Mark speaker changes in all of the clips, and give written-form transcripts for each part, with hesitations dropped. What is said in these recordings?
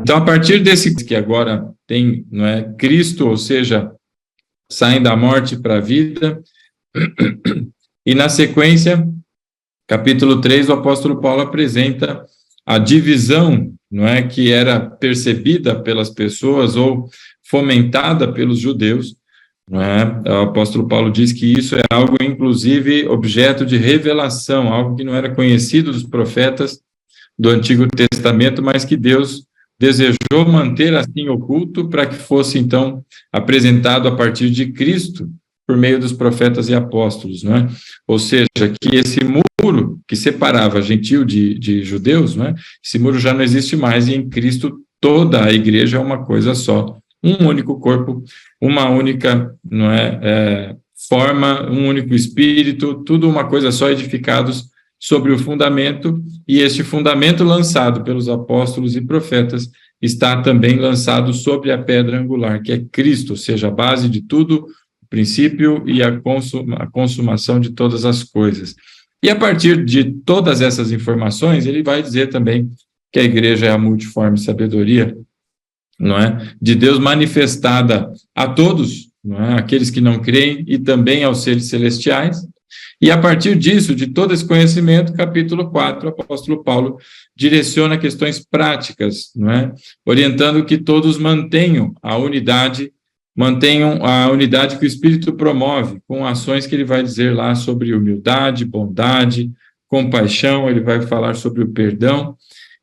Speaker 1: Então, a partir desse que agora tem, não é, Cristo, ou seja, saem da morte para a vida, e na sequência, capítulo 3, o apóstolo Paulo apresenta a divisão, não é, que era percebida pelas pessoas ou fomentada pelos judeus, não é? O apóstolo Paulo diz que isso é algo, inclusive, objeto de revelação, algo que não era conhecido dos profetas do Antigo Testamento, mas que Deus desejou manter assim oculto para que fosse, então, apresentado a partir de Cristo, por meio dos profetas e apóstolos, não é? Ou seja, que esse muro que separava gentil de judeus, não é? Esse muro já não existe mais, e em Cristo toda a igreja é uma coisa só, um único corpo, uma única, não é, forma, um único espírito, tudo uma coisa só, edificados sobre o fundamento, e este fundamento lançado pelos apóstolos e profetas está também lançado sobre a pedra angular, que é Cristo, ou seja, a base de tudo, o princípio e a consumação de todas as coisas. E a partir de todas essas informações, ele vai dizer também que a igreja é a multiforme sabedoria, não é, de Deus manifestada a todos, não é, aqueles que não creem, e também aos seres celestiais. E a partir disso, de todo esse conhecimento, capítulo 4, o apóstolo Paulo direciona questões práticas, não é? Orientando que todos mantenham a unidade que o Espírito promove, com ações que ele vai dizer lá sobre humildade, bondade, compaixão, ele vai falar sobre o perdão,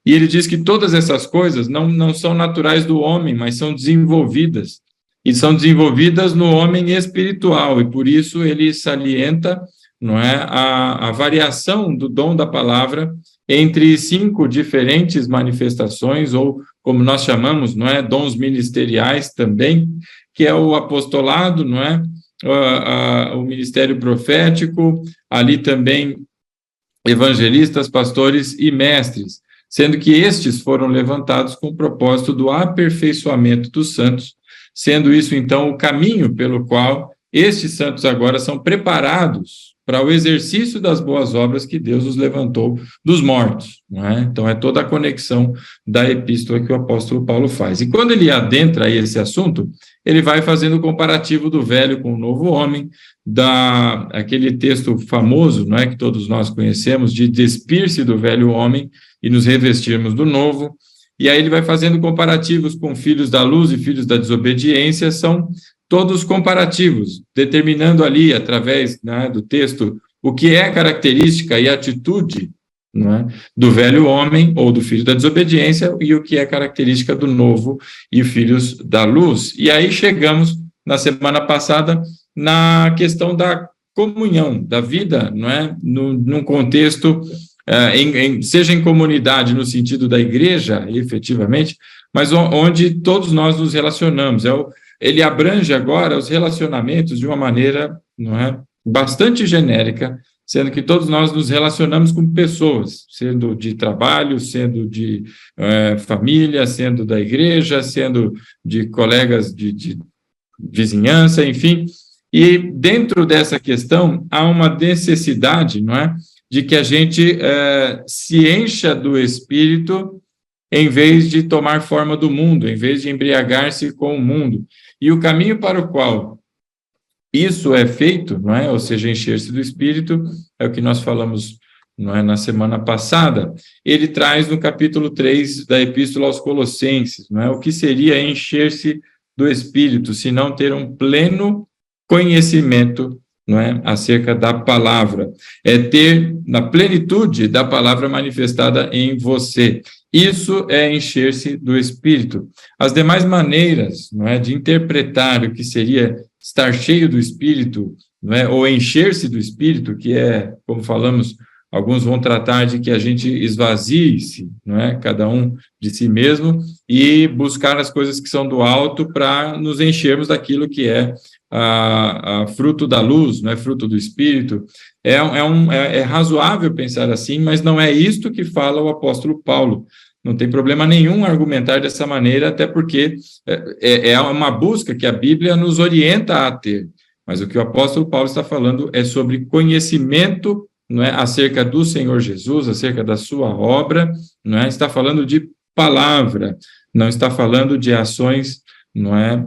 Speaker 1: e ele diz que todas essas coisas não são naturais do homem, mas são desenvolvidas, e são desenvolvidas no homem espiritual, e por isso ele salienta, não é, a variação do dom da palavra entre 5 diferentes manifestações, ou como nós chamamos, não é, dons ministeriais também, que é o apostolado, não é, o ministério profético, ali também evangelistas, pastores e mestres, sendo que estes foram levantados com o propósito do aperfeiçoamento dos santos, sendo isso, então, o caminho pelo qual estes santos agora são preparados para o exercício das boas obras que Deus os levantou dos mortos, não é? Então, é toda a conexão da epístola que o apóstolo Paulo faz. E quando ele adentra aí esse assunto, ele vai fazendo o comparativo do velho com o novo homem, aquele texto famoso, não é, que todos nós conhecemos, de despir-se do velho homem e nos revestirmos do novo. E aí ele vai fazendo comparativos com filhos da luz e filhos da desobediência, são todos comparativos, determinando ali, através, né, do texto, o que é característica e atitude, não é, do velho homem ou do filho da desobediência, e o que é característica do novo e filhos da luz. E aí chegamos, na semana passada, na questão da comunhão, da vida, não é, num contexto, seja em comunidade no sentido da igreja, efetivamente, mas onde todos nós nos relacionamos. Ele abrange agora os relacionamentos de uma maneira, não é, bastante genérica, sendo que todos nós nos relacionamos com pessoas, sendo de trabalho, sendo de família, sendo da igreja, sendo de colegas de vizinhança, enfim. E dentro dessa questão há uma necessidade, não é, de que a gente se encha do Espírito em vez de tomar forma do mundo, em vez de embriagar-se com o mundo. E o caminho para o qual isso é feito, não é? Ou seja, encher-se do Espírito, é o que nós falamos, não é, na semana passada. Ele traz no capítulo 3 da Epístola aos Colossenses, não é? O que seria encher-se do Espírito, se não ter um pleno conhecimento, não é, acerca da palavra. É ter na plenitude da palavra manifestada em você. Isso é encher-se do Espírito. As demais maneiras, não é, de interpretar o que seria estar cheio do Espírito, não é, ou encher-se do Espírito, que é, como falamos, alguns vão tratar de que a gente esvazie-se, não é, cada um de si mesmo, e buscar as coisas que são do alto para nos enchermos daquilo que é a fruto da luz, não é, fruto do Espírito. É razoável pensar assim, mas não é isto que fala o apóstolo Paulo. Não tem problema nenhum argumentar dessa maneira, até porque é uma busca que a Bíblia nos orienta a ter. Mas o que o apóstolo Paulo está falando é sobre conhecimento, não é, acerca do Senhor Jesus, acerca da sua obra, não é? Está falando de palavra, não está falando de ações, não é,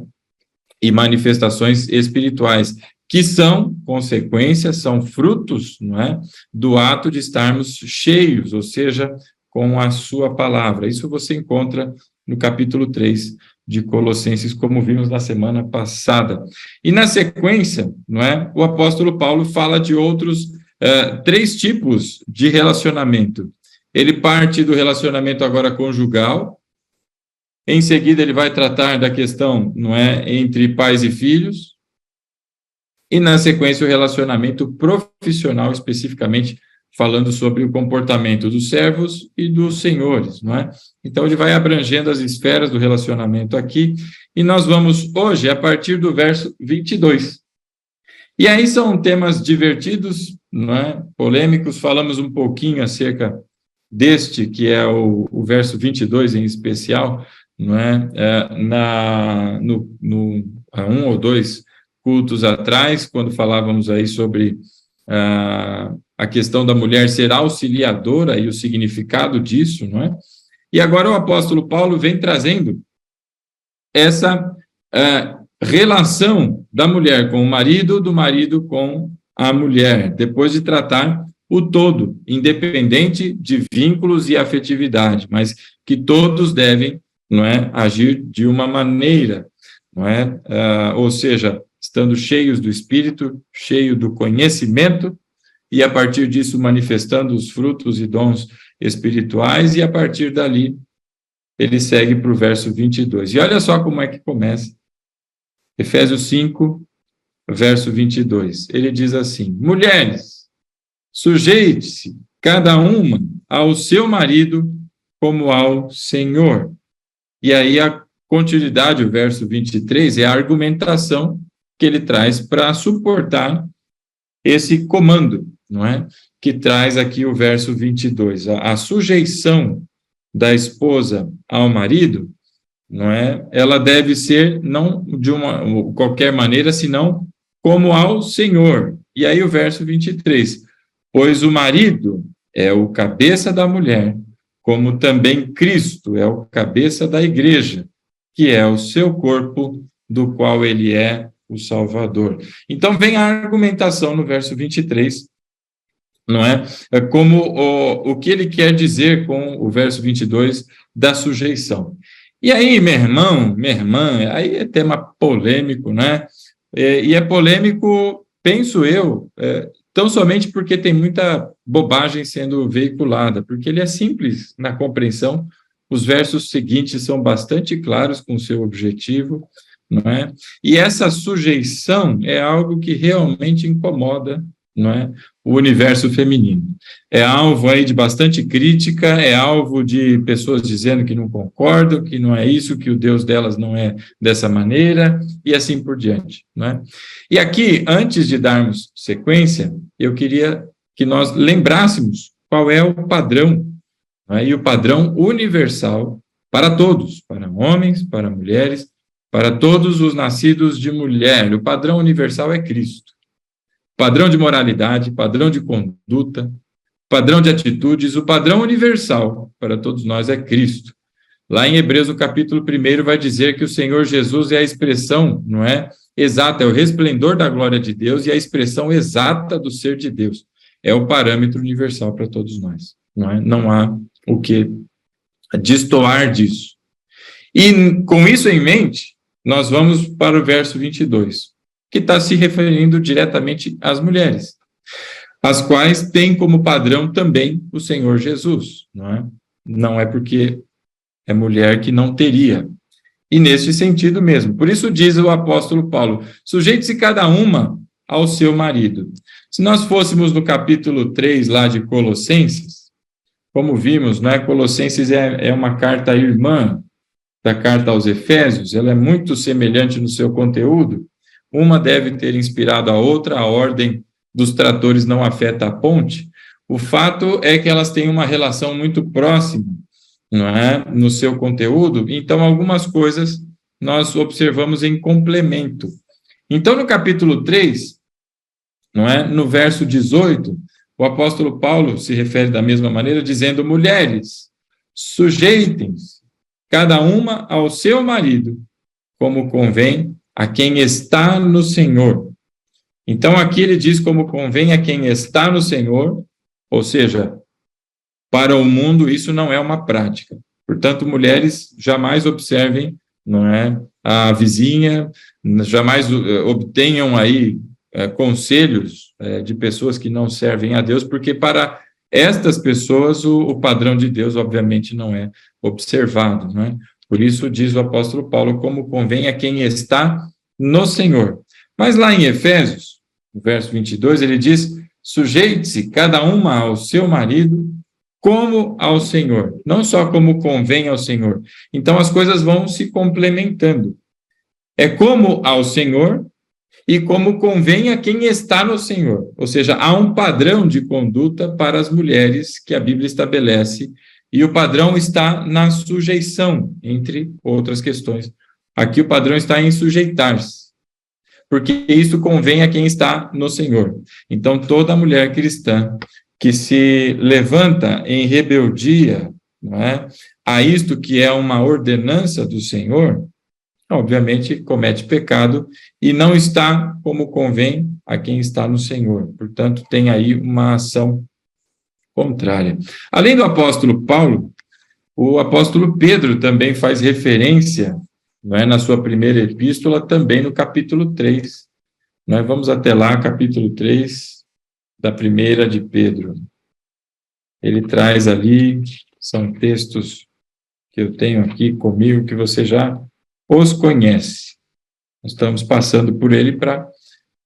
Speaker 1: e manifestações espirituais, que são consequências, são frutos, não é, do ato de estarmos cheios, ou seja, com a sua palavra. Isso você encontra no capítulo 3 de Colossenses, como vimos na semana passada. E na sequência, não é, o apóstolo Paulo fala de outros 3 tipos de relacionamento. Ele parte do relacionamento agora conjugal. Em seguida, ele vai tratar da questão, não é, entre pais e filhos. E, na sequência, o relacionamento profissional, especificamente falando sobre o comportamento dos servos e dos senhores, não é? Então, ele vai abrangendo as esferas do relacionamento aqui, e nós vamos, hoje, a partir do verso 22. E aí são temas divertidos, não é? Polêmicos, falamos um pouquinho acerca deste, que é o verso 22 em especial, não é? Há 1 ou 2 cultos atrás, quando falávamos aí sobre a questão da mulher ser auxiliadora e o significado disso, não é? E agora o apóstolo Paulo vem trazendo essa relação da mulher com o marido, do marido com a mulher, depois de tratar o todo, independente de vínculos e afetividade, mas que todos devem, não é, agir de uma maneira, não é? Ou seja, estando cheios do Espírito, cheio do conhecimento, e a partir disso manifestando os frutos e dons espirituais, e a partir dali ele segue para o verso 22. E olha só como é que começa. Efésios 5, verso 22. Ele diz assim: mulheres, sujeite-se cada uma ao seu marido como ao Senhor. E aí a continuidade, o verso 23, é a argumentação que ele traz para suportar esse comando, não é? Que traz aqui o verso 22. A sujeição da esposa ao marido, não é? Ela deve ser não de uma qualquer maneira, senão como ao Senhor. E aí o verso 23. Pois o marido é o cabeça da mulher, como também Cristo é o cabeça da igreja, que é o seu corpo, do qual ele é o Salvador. Então vem a argumentação no verso 23, não é? Como o que ele quer dizer com o verso 22 da sujeição. E aí, meu irmão, minha irmã, aí é tema polêmico, né? E é polêmico, penso eu, tão somente porque tem muita bobagem sendo veiculada, porque ele é simples na compreensão, os versos seguintes são bastante claros com o seu objetivo, não é? E essa sujeição é algo que realmente incomoda, não é, o universo feminino. É alvo aí de bastante crítica, é alvo de pessoas dizendo que não concordam, que não é isso, que o Deus delas não é dessa maneira, e assim por diante, não é? E aqui, antes de darmos sequência, eu queria que nós lembrássemos qual é o padrão, não é? E o padrão universal para todos, para homens, para mulheres, para todos os nascidos de mulher. O padrão universal é Cristo. Padrão de moralidade, padrão de conduta, padrão de atitudes, o padrão universal para todos nós é Cristo. Lá em Hebreus, no capítulo 1, vai dizer que o Senhor Jesus é a expressão, não é, exata, é o resplendor da glória de Deus e a expressão exata do ser de Deus. É o parâmetro universal para todos nós, não é? Não há o que destoar disso. E com isso em mente, nós vamos para o verso 22, que está se referindo diretamente às mulheres, as quais têm como padrão também o Senhor Jesus, não é? Não é porque é mulher que não teria. E nesse sentido mesmo. Por isso diz o apóstolo Paulo, sujeite-se cada uma ao seu marido. Se nós fôssemos no capítulo 3 lá de Colossenses, como vimos, não é? Colossenses é uma carta irmã da carta aos Efésios, ela é muito semelhante no seu conteúdo, uma deve ter inspirado a outra, a ordem dos tratores não afeta a ponte. O fato é que elas têm uma relação muito próxima, não é? No seu conteúdo, então algumas coisas nós observamos em complemento. Então, no capítulo 3, não é? No verso 18, o apóstolo Paulo se refere da mesma maneira, dizendo, mulheres, sujeitem-se cada uma ao seu marido, como convém a quem está no Senhor. Então, aqui ele diz como convém a quem está no Senhor, ou seja, para o mundo isso não é uma prática. Portanto, mulheres jamais observem, não é, a vizinha, jamais obtenham aí conselhos de pessoas que não servem a Deus, porque para estas pessoas o padrão de Deus, obviamente, não é observado, não é? Por isso diz o apóstolo Paulo, como convém a quem está no Senhor. Mas lá em Efésios, no verso 22, ele diz, sujeite-se cada uma ao seu marido, como ao Senhor, não só como convém ao Senhor. Então, as coisas vão se complementando. É como ao Senhor e como convém a quem está no Senhor. Ou seja, há um padrão de conduta para as mulheres que a Bíblia estabelece, e o padrão está na sujeição, entre outras questões. Aqui o padrão está em sujeitar-se, porque isso convém a quem está no Senhor. Então, toda mulher cristã que se levanta em rebeldia, não é, a isto que é uma ordenança do Senhor, obviamente comete pecado e não está como convém a quem está no Senhor. Portanto, tem aí uma ação contrária. Além do apóstolo Paulo, o apóstolo Pedro também faz referência, não é, na sua primeira epístola, também no capítulo 3. Nós vamos até lá, capítulo 3, da primeira de Pedro. Ele traz ali, são textos que eu tenho aqui comigo, que você já os conhece. Nós estamos passando por ele para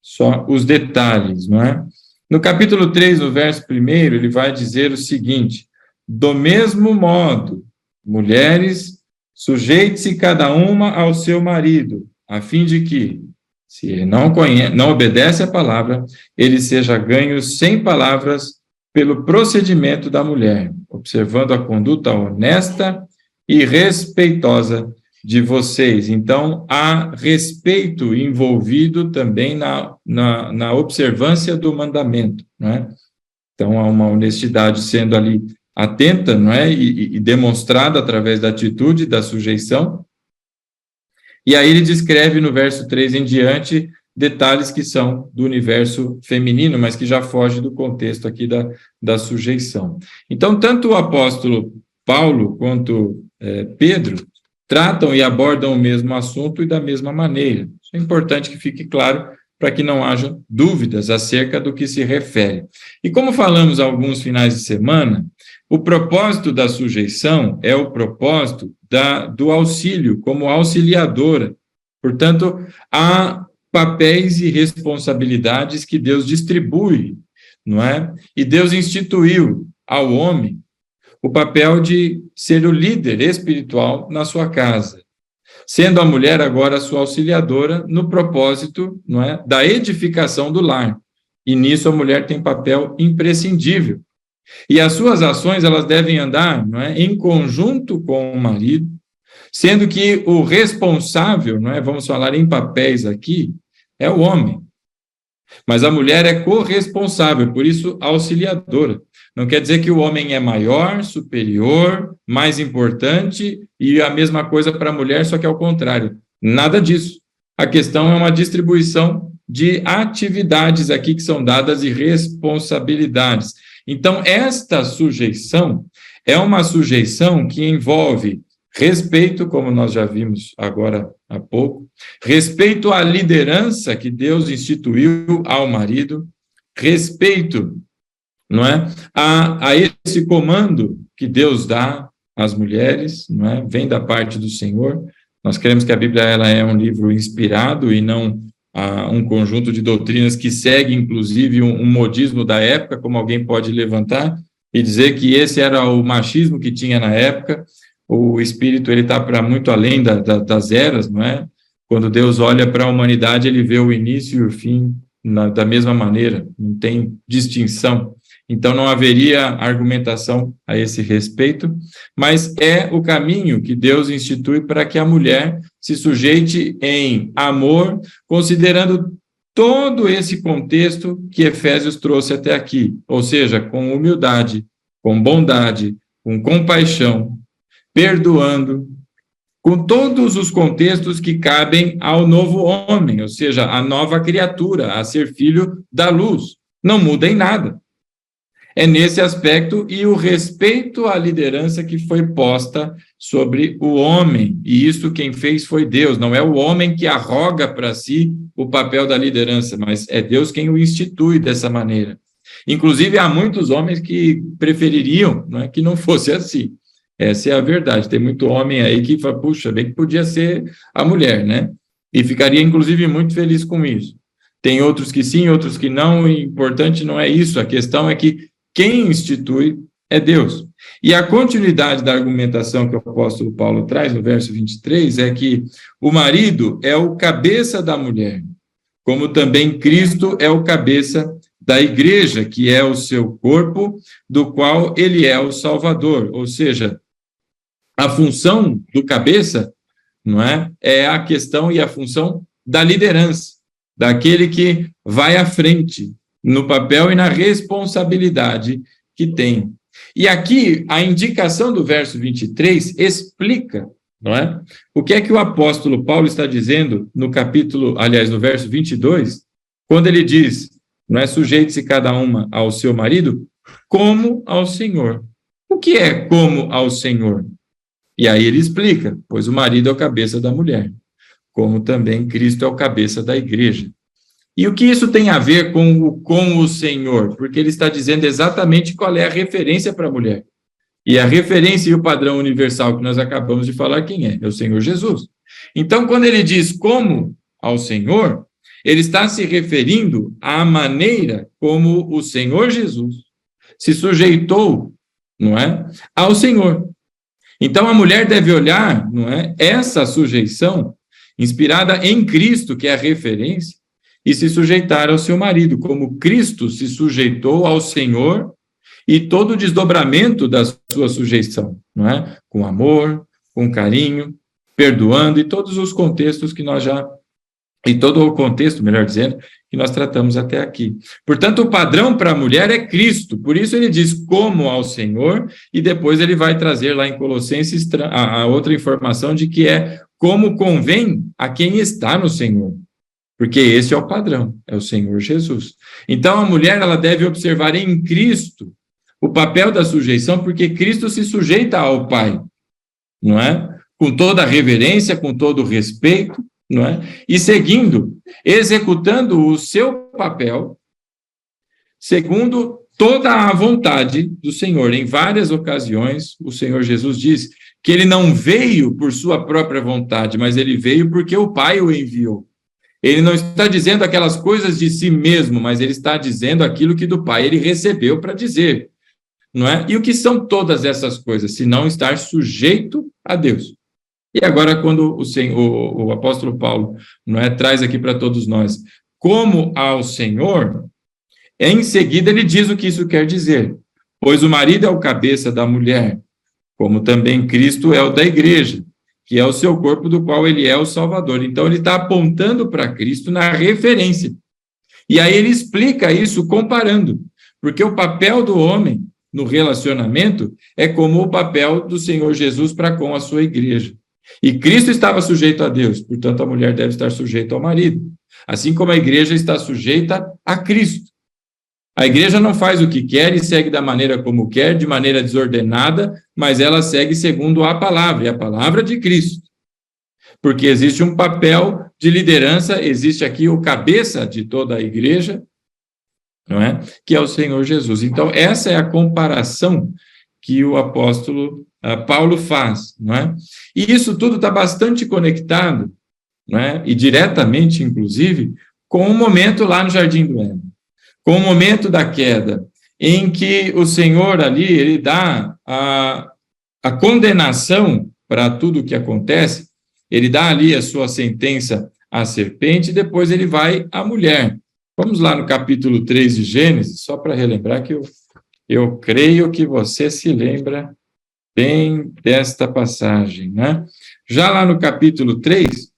Speaker 1: só os detalhes, não é? No capítulo 3, no verso 1, ele vai dizer o seguinte, do mesmo modo, mulheres, sujeite-se cada uma ao seu marido, a fim de que, se ele não obedece à palavra, ele seja ganho sem palavras pelo procedimento da mulher, observando a conduta honesta e respeitosa de vocês. Então, há respeito envolvido também na observância do mandamento, não é? Então, há uma honestidade sendo ali atenta, não é? E demonstrada através da atitude, da sujeição. E aí ele descreve no verso 3 em diante detalhes que são do universo feminino, mas que já foge do contexto aqui da sujeição. Então, tanto o apóstolo Paulo quanto Pedro tratam e abordam o mesmo assunto e da mesma maneira. Isso é importante que fique claro para que não haja dúvidas acerca do que se refere. E como falamos alguns finais de semana, o propósito da sujeição é o propósito do auxílio, como auxiliadora. Portanto, há papéis e responsabilidades que Deus distribui, não é? E Deus instituiu ao homem o papel de ser o líder espiritual na sua casa, sendo a mulher agora a sua auxiliadora no propósito, não é, da edificação do lar. E nisso a mulher tem papel imprescindível. E as suas ações, elas devem andar, não é, em conjunto com o marido, sendo que o responsável, não é, vamos falar em papéis aqui, é o homem. Mas a mulher é corresponsável, por isso auxiliadora. Não quer dizer que o homem é maior, superior, mais importante, e a mesma coisa para a mulher, só que ao contrário. Nada disso. A questão é uma distribuição de atividades aqui que são dadas e responsabilidades. Então, esta sujeição é uma sujeição que envolve respeito, como nós já vimos agora há pouco, respeito à liderança que Deus instituiu ao marido, respeito, não é, a esse comando que Deus dá às mulheres, não é, vem da parte do Senhor. Nós cremos que a Bíblia ela é um livro inspirado e não um conjunto de doutrinas que segue, inclusive, um modismo da época, como alguém pode levantar e dizer que esse era o machismo que tinha na época. O Espírito ele está para muito além das eras, não é? Quando Deus olha para a humanidade, ele vê o início e o fim da mesma maneira, não tem distinção. Então, não haveria argumentação a esse respeito, mas é o caminho que Deus institui para que a mulher se sujeite em amor, considerando todo esse contexto que Efésios trouxe até aqui, ou seja, com humildade, com bondade, com compaixão, perdoando, com todos os contextos que cabem ao novo homem, ou seja, a nova criatura, a ser filho da luz. Não muda em nada. É nesse aspecto e o respeito à liderança que foi posta sobre o homem. E isso quem fez foi Deus. Não é o homem que arroga para si o papel da liderança, mas é Deus quem o institui dessa maneira. Inclusive, há muitos homens que prefeririam, não é, que não fosse assim. Essa é a verdade. Tem muito homem aí que fala, puxa, bem que podia ser a mulher, né? E ficaria, inclusive, muito feliz com isso. Tem outros que sim, outros que não. O importante não é isso. A questão é que quem institui é Deus. E a continuidade da argumentação que o apóstolo Paulo traz no verso 23 é que o marido é o cabeça da mulher, como também Cristo é o cabeça da igreja, que é o seu corpo, do qual ele é o Salvador. Ou seja, a função do cabeça, não é? É a questão e a função da liderança, daquele que vai à frente no papel e na responsabilidade que tem. E aqui, a indicação do verso 23 explica, não é? O que é que o apóstolo Paulo está dizendo no capítulo, aliás, no verso 22, quando ele diz, não é, sujeite-se cada uma ao seu marido, como ao Senhor. O que é como ao Senhor? E aí ele explica, pois o marido é o cabeça da mulher, como também Cristo é o cabeça da igreja. E o que isso tem a ver com o Senhor? Porque ele está dizendo exatamente qual é a referência para a mulher. E a referência e o padrão universal que nós acabamos de falar, quem é? É o Senhor Jesus. Então, quando ele diz como ao Senhor, ele está se referindo à maneira como o Senhor Jesus se sujeitou, não é, ao Senhor. Então, a mulher deve olhar, não é, essa sujeição inspirada em Cristo, que é a referência, e se sujeitar ao seu marido, como Cristo se sujeitou ao Senhor e todo o desdobramento da sua sujeição, não é? Com amor, com carinho, perdoando, e todos os contextos que nós já, e todo o contexto, melhor dizendo, que nós tratamos até aqui. Portanto, o padrão para a mulher é Cristo, por isso ele diz como ao Senhor, e depois ele vai trazer lá em Colossenses a outra informação de que é como convém a quem está no Senhor. Porque esse é o padrão, é o Senhor Jesus. Então, a mulher, ela deve observar em Cristo o papel da sujeição, porque Cristo se sujeita ao Pai, não é? Com toda a reverência, com todo o respeito, não é? E seguindo, executando o seu papel, segundo toda a vontade do Senhor. Em várias ocasiões, o Senhor Jesus diz que ele não veio por sua própria vontade, mas ele veio porque o Pai o enviou. Ele não está dizendo aquelas coisas de si mesmo, mas ele está dizendo aquilo que do Pai ele recebeu para dizer, não é? E o que são todas essas coisas, se não estar sujeito a Deus? E agora, quando o apóstolo Paulo, não é, traz aqui para todos nós, como ao Senhor, em seguida ele diz o que isso quer dizer. Pois o marido é o cabeça da mulher, como também Cristo é o da igreja, que é o seu corpo, do qual ele é o Salvador. Então, ele está apontando para Cristo na referência. E aí ele explica isso comparando, porque o papel do homem no relacionamento é como o papel do Senhor Jesus para com a sua igreja. E Cristo estava sujeito a Deus, portanto, a mulher deve estar sujeita ao marido, assim como a igreja está sujeita a Cristo. A igreja não faz o que quer e segue da maneira como quer, de maneira desordenada, mas ela segue segundo a palavra, e a palavra de Cristo. Porque existe um papel de liderança, existe aqui o cabeça de toda a igreja, não é? Que é o Senhor Jesus. Então, essa é a comparação que o apóstolo Paulo faz, não é? E isso tudo está bastante conectado, não é? E diretamente, inclusive, com o momento lá no Jardim do Éden. Com o momento da queda, em que o Senhor ali, ele dá a condenação para tudo o que acontece, ele dá ali a sua sentença à serpente, e depois ele vai à mulher. Vamos lá no capítulo 3 de Gênesis, só para relembrar que eu creio que você se lembra bem desta passagem, né? Já lá no capítulo 3,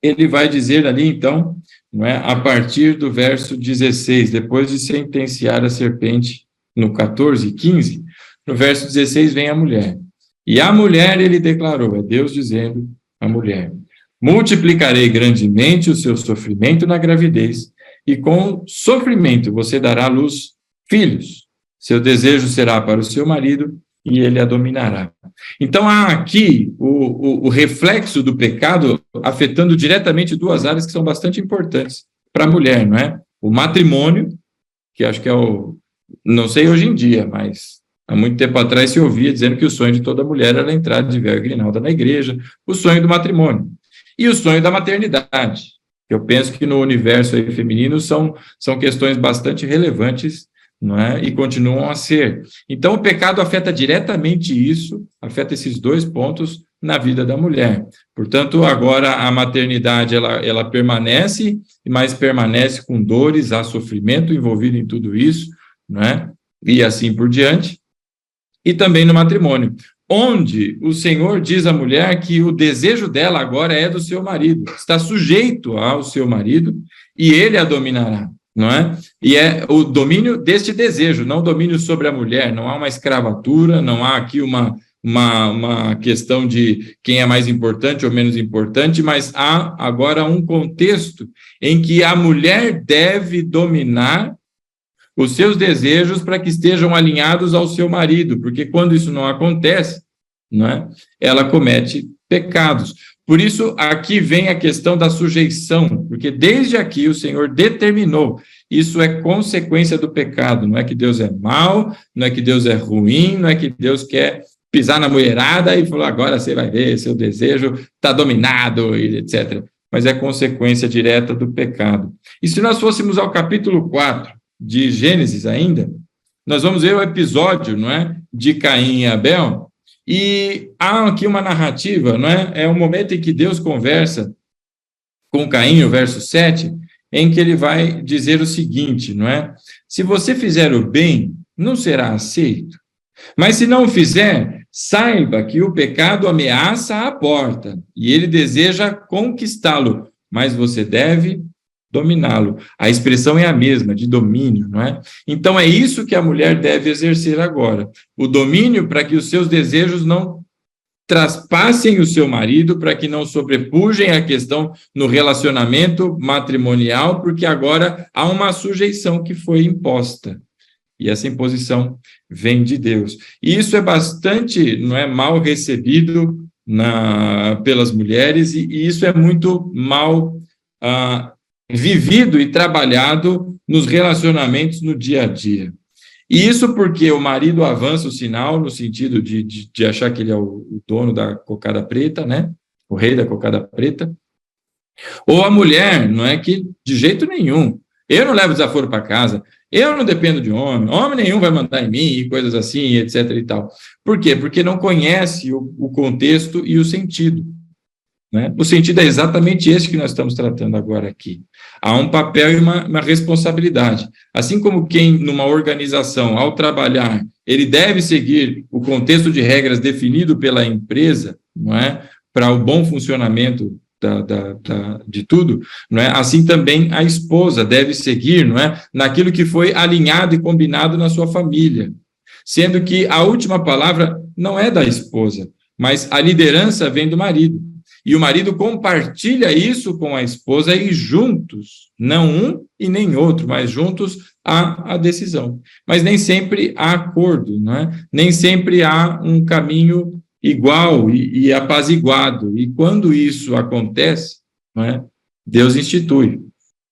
Speaker 1: ele vai dizer ali, então, não é, a partir do verso 16, depois de sentenciar a serpente no 14 e 15, no verso 16 vem a mulher. E a mulher, ele declarou, é Deus dizendo à mulher: multiplicarei grandemente o seu sofrimento na gravidez, e com sofrimento você dará à luz filhos. Seu desejo será para o seu marido, e ele a dominará. Então, há aqui o reflexo do pecado afetando diretamente duas áreas que são bastante importantes para a mulher, não é? O matrimônio, que acho que é não sei hoje em dia, mas há muito tempo atrás se ouvia dizendo que o sonho de toda mulher era entrar de véu e grinalda na igreja, o sonho do matrimônio. E o sonho da maternidade. Eu penso que no universo aí feminino são questões bastante relevantes, não é? E continuam a ser. Então, o pecado afeta diretamente isso, afeta esses dois pontos na vida da mulher. Portanto, agora a maternidade, ela permanece, mas permanece com dores, há sofrimento envolvido em tudo isso, não é? E assim por diante. E também no matrimônio, onde o Senhor diz à mulher que o desejo dela agora é do seu marido, está sujeito ao seu marido, e ele a dominará. Não é? E é o domínio deste desejo, não o domínio sobre a mulher, não há uma escravatura, não há aqui uma questão de quem é mais importante ou menos importante, mas há agora um contexto em que a mulher deve dominar os seus desejos para que estejam alinhados ao seu marido, porque quando isso não acontece, não é? Ela comete pecados. Por isso, aqui vem a questão da sujeição, porque desde aqui o Senhor determinou, isso é consequência do pecado, não é que Deus é mau, não é que Deus é ruim, não é que Deus quer pisar na mulherada e falar, agora você vai ver, seu desejo está dominado, etc. Mas é consequência direta do pecado. E se nós fôssemos ao capítulo 4 de Gênesis ainda, nós vamos ver o episódio, não é, de Caim e Abel. E há aqui uma narrativa, não é? É um momento em que Deus conversa com Caim, o verso 7, em que ele vai dizer o seguinte, não é? Se você fizer o bem, não será aceito. Mas se não o fizer, saiba que o pecado ameaça a porta e ele deseja conquistá-lo, mas você deve dominá-lo. A expressão é a mesma, de domínio, não é? Então, é isso que a mulher deve exercer agora. O domínio para que os seus desejos não traspassem o seu marido, para que não sobrepujem a questão no relacionamento matrimonial, porque agora há uma sujeição que foi imposta. E essa imposição vem de Deus. E isso é bastante, não é, mal recebido pelas mulheres, e isso é muito mal vivido e trabalhado nos relacionamentos no dia a dia. E isso porque o marido avança o sinal no sentido de achar que ele é o dono da cocada preta, né? O rei da cocada preta. Ou a mulher, não é que de jeito nenhum. Eu não levo desaforo para casa, eu não dependo de homem nenhum vai mandar em mim, e coisas assim, etc. e tal. Por quê? Porque não conhece o contexto e o sentido. Né? O sentido é exatamente esse que nós estamos tratando agora aqui. Há um papel e uma responsabilidade. Assim como quem, numa organização, ao trabalhar, ele deve seguir o contexto de regras definido pela empresa, não é? Para o bom funcionamento de tudo, não é? Assim também a esposa deve seguir, não é? Naquilo que foi alinhado e combinado na sua família. Sendo que a última palavra não é da esposa, mas a liderança vem do marido. E o marido compartilha isso com a esposa e juntos, não um e nem outro, mas juntos há a decisão. Mas nem sempre há acordo, não é? Nem sempre há um caminho igual e apaziguado. E quando isso acontece, não é? Deus institui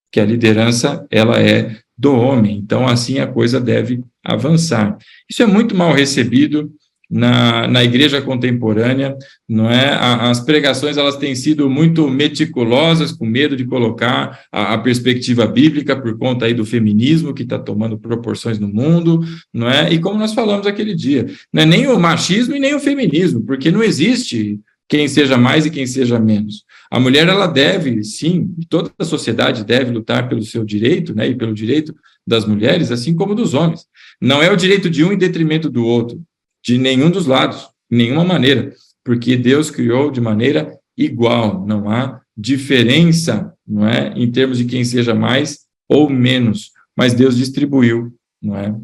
Speaker 1: que a liderança ela é do homem. Então, assim a coisa deve avançar. Isso é muito mal recebido na igreja contemporânea, não é? As pregações elas têm sido muito meticulosas, com medo de colocar a perspectiva bíblica por conta aí do feminismo que está tomando proporções no mundo, não é? E como nós falamos aquele dia, não é nem o machismo e nem o feminismo, porque não existe quem seja mais e quem seja menos. A mulher ela deve, sim, toda a sociedade deve lutar pelo seu direito, né? E pelo direito das mulheres, assim como dos homens. Não é o direito de um em detrimento do outro. De nenhum dos lados, de nenhuma maneira, porque Deus criou de maneira igual, não há diferença, não é, em termos de quem seja mais ou menos, mas Deus distribuiu, não é,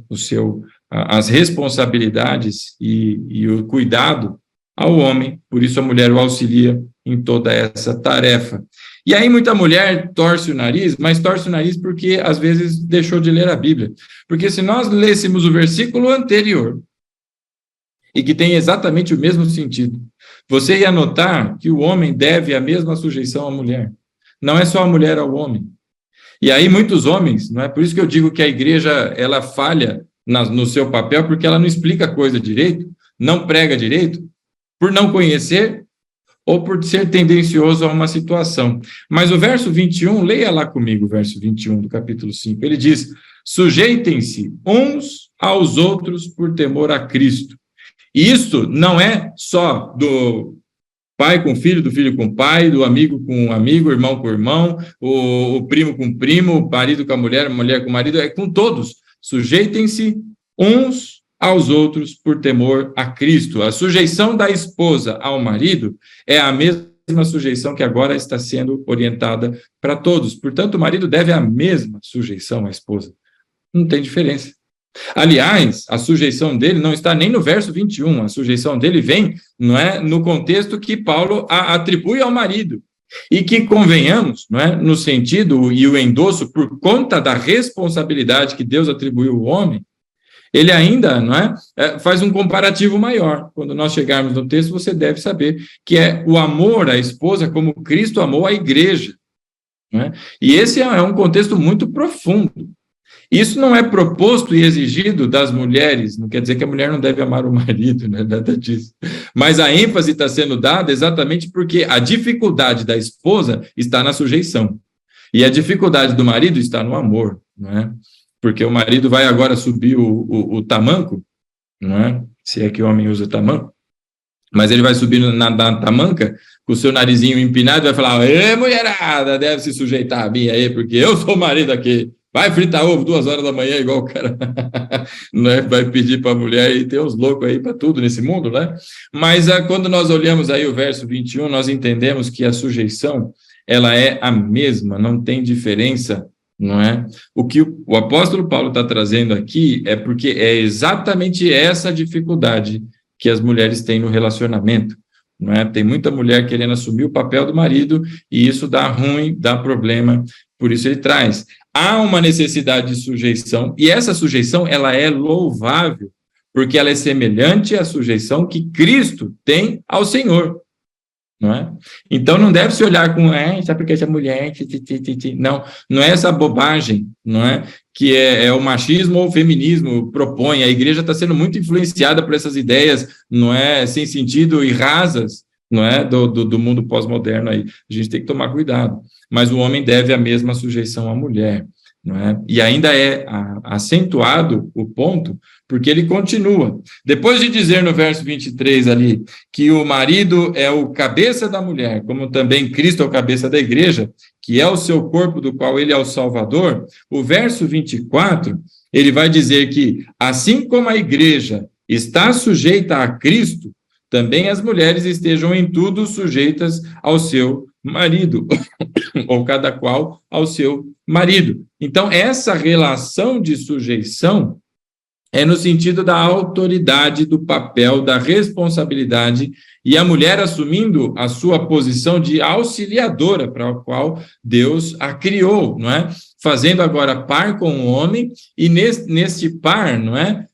Speaker 1: as responsabilidades e o cuidado ao homem, por isso a mulher o auxilia em toda essa tarefa. E aí muita mulher torce o nariz, mas torce o nariz porque às vezes deixou de ler a Bíblia. Porque se nós lêssemos o versículo anterior, e que tem exatamente o mesmo sentido, você ia notar que o homem deve a mesma sujeição à mulher. Não é só a mulher ao homem. E aí muitos homens, não é por isso que eu digo que a igreja ela falha no seu papel, porque ela não explica a coisa direito, não prega direito, por não conhecer ou por ser tendencioso a uma situação. Mas o verso 21, leia lá comigo o verso 21 do capítulo 5, ele diz, sujeitem-se uns aos outros por temor a Cristo. E isso não é só do pai com filho, do filho com pai, do amigo com amigo, irmão com irmão, o primo com primo, o marido com a mulher com o marido, é com todos. Sujeitem-se uns aos outros por temor a Cristo. A sujeição da esposa ao marido é a mesma sujeição que agora está sendo orientada para todos. Portanto, o marido deve a mesma sujeição à esposa. Não tem diferença. Aliás, a sujeição dele não está nem no verso 21, a sujeição dele vem, não é, no contexto que Paulo atribui ao marido. E que, convenhamos, não é, no sentido e o endosso, por conta da responsabilidade que Deus atribuiu ao homem, ele ainda, não é, faz um comparativo maior. Quando nós chegarmos no texto, você deve saber que é o amor à esposa como Cristo amou a igreja. Não é? E esse é um contexto muito profundo. Isso não é proposto e exigido das mulheres, não quer dizer que a mulher não deve amar o marido, não é nada disso. Mas a ênfase está sendo dada exatamente porque a dificuldade da esposa está na sujeição. E a dificuldade do marido está no amor, não é? Porque o marido vai agora subir o tamanco, não é? Se é que o homem usa tamanco. Mas ele vai subir na tamanca, com o seu narizinho empinado, e vai falar, ê, mulherada, deve se sujeitar a mim aí, porque eu sou o marido aqui. Vai fritar ovo 2 horas da manhã, igual o cara não é? Vai pedir para a mulher, e tem uns loucos aí para tudo nesse mundo, né? Mas quando nós olhamos aí o verso 21, nós entendemos que a sujeição, ela é a mesma, não tem diferença, não é? O que o apóstolo Paulo está trazendo aqui é porque é exatamente essa dificuldade que as mulheres têm no relacionamento, não é? Tem muita mulher querendo assumir o papel do marido, e isso dá ruim, dá problema, por isso ele traz. Há uma necessidade de sujeição, e essa sujeição, ela é louvável, porque ela é semelhante à sujeição que Cristo tem ao Senhor, não é? Então, não deve se olhar com, sabe porque essa mulher, não é essa bobagem, não é? Que é o machismo ou o feminismo propõe, a igreja está sendo muito influenciada por essas ideias, não é? Sem sentido e rasas, não é? Do mundo pós-moderno aí, a gente tem que tomar cuidado. Mas o homem deve a mesma sujeição à mulher, não é? E ainda é acentuado o ponto, porque ele continua. Depois de dizer no verso 23 ali, que o marido é o cabeça da mulher, como também Cristo é o cabeça da igreja, que é o seu corpo do qual ele é o Salvador, o verso 24, ele vai dizer que, assim como a igreja está sujeita a Cristo, também as mulheres estejam em tudo sujeitas ao seu marido, ou cada qual ao seu marido. Então, essa relação de sujeição é no sentido da autoridade, do papel, da responsabilidade, e a mulher assumindo a sua posição de auxiliadora, para a qual Deus a criou, não é? Fazendo agora par com o homem, e neste par, não é?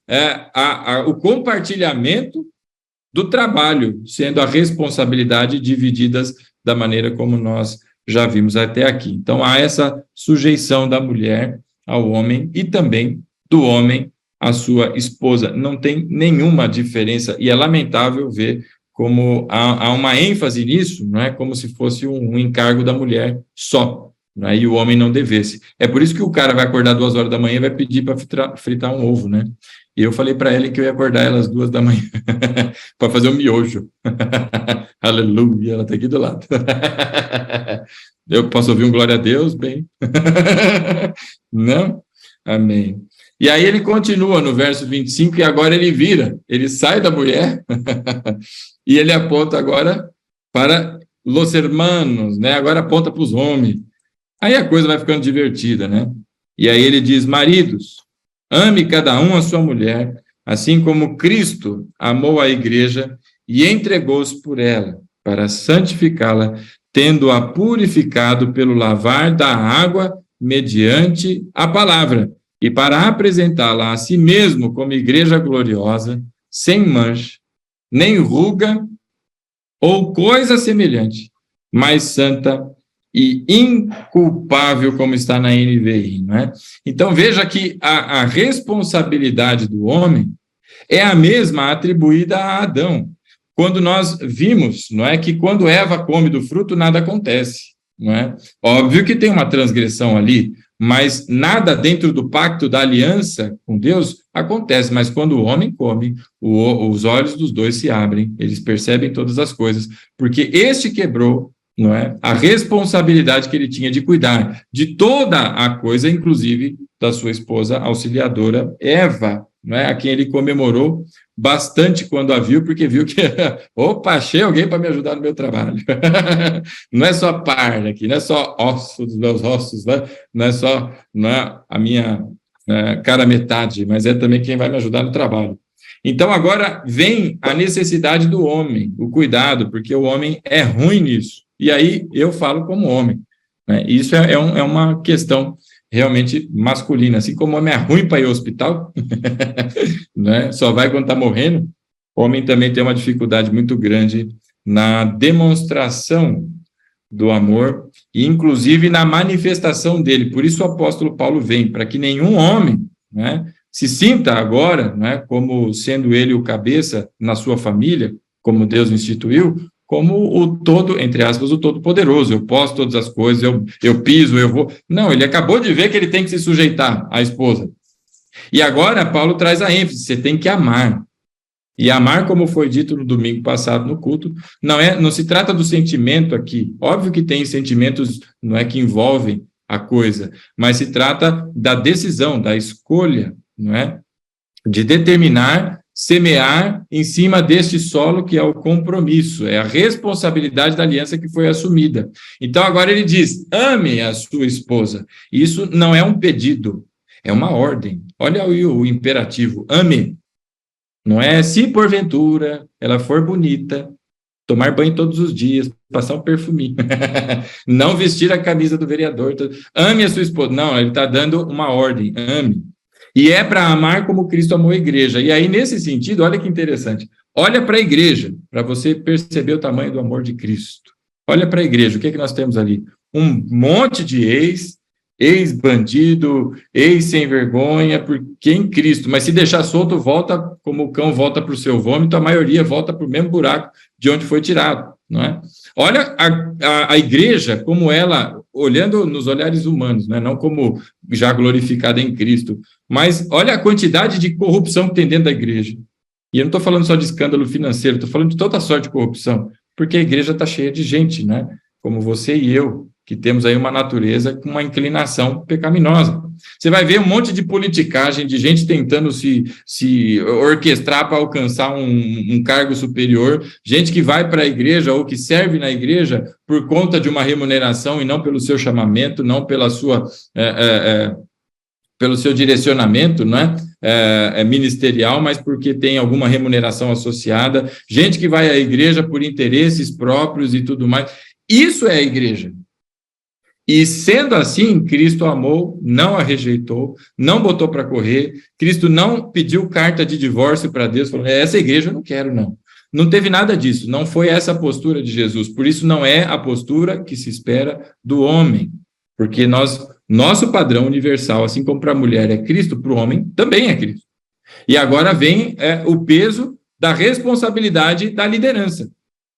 Speaker 1: O compartilhamento do trabalho, sendo a responsabilidade divididas da maneira como nós já vimos até aqui. Então, há essa sujeição da mulher ao homem e também do homem à sua esposa. Não tem nenhuma diferença, e é lamentável ver como há uma ênfase nisso, não é? Como se fosse um encargo da mulher só, não é? E o homem não devesse. É por isso que o cara vai acordar 2 horas da manhã e vai pedir para fritar um ovo, né? E eu falei para ele que eu ia acordar elas 2 da manhã para fazer um miojo. Aleluia, ela está aqui do lado. Eu posso ouvir um glória a Deus? Bem. Não? Amém. E aí ele continua no verso 25, e agora ele vira, ele sai da mulher e ele aponta agora para os hermanos, né? Agora aponta para os homens. Aí a coisa vai ficando divertida, né? E aí ele diz, maridos, ame cada um a sua mulher, assim como Cristo amou a igreja e entregou-se por ela, para santificá-la, tendo-a purificado pelo lavar da água mediante a palavra, e para apresentá-la a si mesmo como igreja gloriosa, sem mancha, nem ruga ou coisa semelhante, mas santa e inculpável, como está na NVI, não é? Então, veja que a responsabilidade do homem é a mesma atribuída a Adão. Quando nós vimos, não é, que quando Eva come do fruto, nada acontece, não é? Óbvio que tem uma transgressão ali, mas nada dentro do pacto da aliança com Deus acontece. Mas quando o homem come, os olhos dos dois se abrem, eles percebem todas as coisas, porque este quebrou, não é, a responsabilidade que ele tinha de cuidar de toda a coisa, inclusive da sua esposa auxiliadora Eva, não é, a quem ele comemorou bastante quando a viu, porque viu que, opa, achei alguém para me ajudar no meu trabalho. Não é só carne aqui, não é só osso dos meus ossos, né? Não é a minha cara metade, mas é também quem vai me ajudar no trabalho. Então, agora vem a necessidade do homem, o cuidado, porque o homem é ruim nisso. E aí eu falo como homem, né? Isso é uma questão realmente masculina. Assim como o homem é ruim para ir ao hospital, né? Só vai quando está morrendo, o homem também tem uma dificuldade muito grande na demonstração do amor, e inclusive na manifestação dele. Por isso o apóstolo Paulo vem, para que nenhum homem, né, se sinta agora, né, como sendo ele o cabeça na sua família, como Deus instituiu, como o todo, entre aspas, o todo-poderoso. Eu posso todas as coisas, eu piso, eu vou. Não, ele acabou de ver que ele tem que se sujeitar à esposa. E agora Paulo traz a ênfase, você tem que amar. E amar, como foi dito no domingo passado no culto, não se trata do sentimento aqui. Óbvio que tem sentimentos, não é, que envolvem a coisa, mas se trata da decisão, da escolha, não é? De determinar, semear em cima deste solo que é o compromisso, é a responsabilidade da aliança que foi assumida. Então agora ele diz, ame a sua esposa. Isso não é um pedido, é uma ordem. Olha o imperativo, ame. Não é se porventura ela for bonita, tomar banho todos os dias, passar um perfuminho, não vestir a camisa do vereador, ame a sua esposa. Não, ele está dando uma ordem, ame. E é para amar como Cristo amou a igreja. E aí, nesse sentido, olha que interessante, olha para a igreja, para você perceber o tamanho do amor de Cristo. Olha para a igreja, o que é que nós temos ali? Um monte de ex-bandido, ex-sem vergonha, porque em Cristo, mas se deixar solto, volta, como o cão volta para o seu vômito, a maioria volta para o mesmo buraco de onde foi tirado, não é? Olha a igreja, como ela, olhando nos olhares humanos, né? Não como já glorificada em Cristo, mas olha a quantidade de corrupção que tem dentro da igreja. E eu não estou falando só de escândalo financeiro, estou falando de toda sorte de corrupção, porque a igreja está cheia de gente, né? Como você e eu, que temos aí uma natureza com uma inclinação pecaminosa. Você vai ver um monte de politicagem, de gente tentando se orquestrar para alcançar um cargo superior, gente que vai para a igreja ou que serve na igreja por conta de uma remuneração e não pelo seu chamamento, não pela sua, pelo seu direcionamento, não é? Ministerial, mas porque tem alguma remuneração associada, gente que vai à igreja por interesses próprios e tudo mais. Isso é a igreja. E sendo assim, Cristo amou, não a rejeitou, não botou para correr, Cristo não pediu carta de divórcio para Deus, falou, essa igreja eu não quero, não. Não teve nada disso, não foi essa a postura de Jesus, por isso não é a postura que se espera do homem, porque nosso padrão universal, assim como para a mulher é Cristo, para o homem também é Cristo. E agora vem o peso da responsabilidade da liderança,